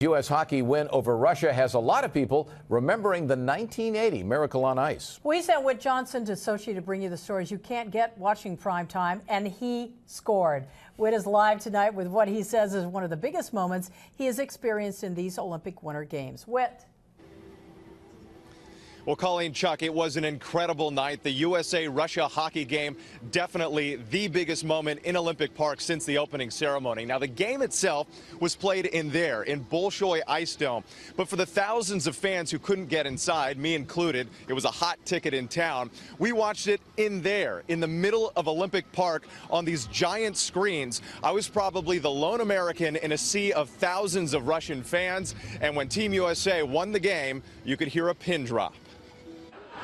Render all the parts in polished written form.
U.S. hockey win over Russia has a lot of people remembering the 1980 Miracle on Ice. We sent Whit Johnson to Sochi to bring you the stories you can't get watching prime time, and he scored. Whit is live tonight with what he says is one of the biggest moments he has experienced in these Olympic Winter Games. Whit. Well, Colleen, Chuck, it was an incredible night. The USA-Russia hockey game, definitely the biggest moment in Olympic Park since the opening ceremony. Now, the game itself was played in Bolshoi Ice Dome. But for the thousands of fans who couldn't get inside, me included, it was a hot ticket in town. We watched it in the middle of Olympic Park on these giant screens. I was probably the lone American in a sea of thousands of Russian fans. And when Team USA won the game, you could hear a pin drop.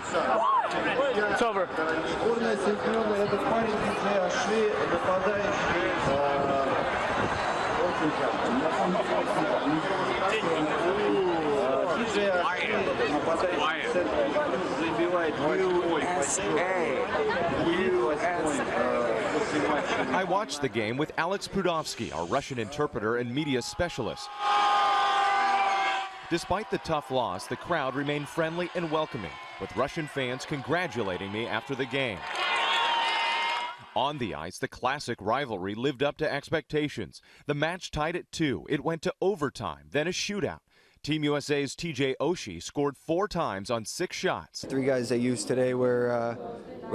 It's over. I watched the game with Alex Prudovsky, our Russian interpreter and media specialist. Despite the tough loss, the crowd remained friendly and welcoming, with Russian fans congratulating me after the game. On the ice, the classic rivalry lived up to expectations. The match tied at 2. It went to overtime, then a shootout. Team USA's TJ Oshie scored 4 times on 6 shots. 3 guys they used today were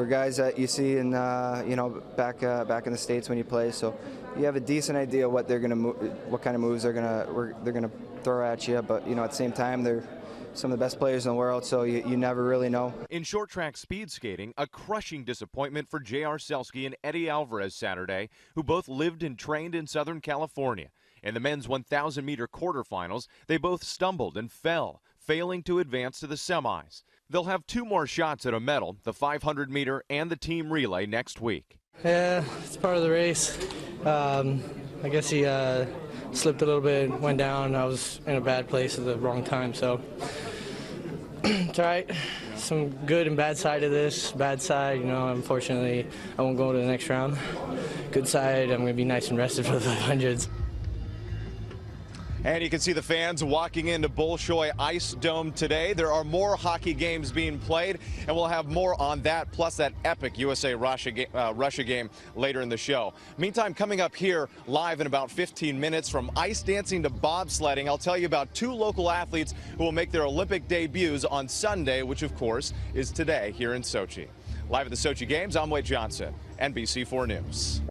guys that you see in back in the States when you play. So you have a decent idea what they're what kind of moves they're gonna throw at you. But at the same time, they're some of the best players in the world, so you never really know. In short track speed skating, a crushing disappointment for J.R. Selski and Eddie Alvarez Saturday, who both lived and trained in Southern California. In the men's 1,000-meter quarterfinals, they both stumbled and fell, failing to advance to the semis. They'll have 2 more shots at a medal, the 500-meter and the team relay next week. Yeah, it's part of the race. I guess he slipped a little bit, went down. I was in a bad place at the wrong time, so it's all right. Some good and bad side of this. Bad side, unfortunately, I won't go to the next round. Good side, I'm going to be nice and rested for the 500s. And you can see the fans walking into Bolshoi Ice Dome today. There are more hockey games being played, and we'll have more on that, plus that epic USA-Russia game later in the show. Meantime, coming up here live in about 15 minutes, from ice dancing to bobsledding, I'll tell you about 2 local athletes who will make their Olympic debuts on Sunday, which, of course, is today here in Sochi. Live at the Sochi Games, I'm Whit Johnson, NBC 4 News.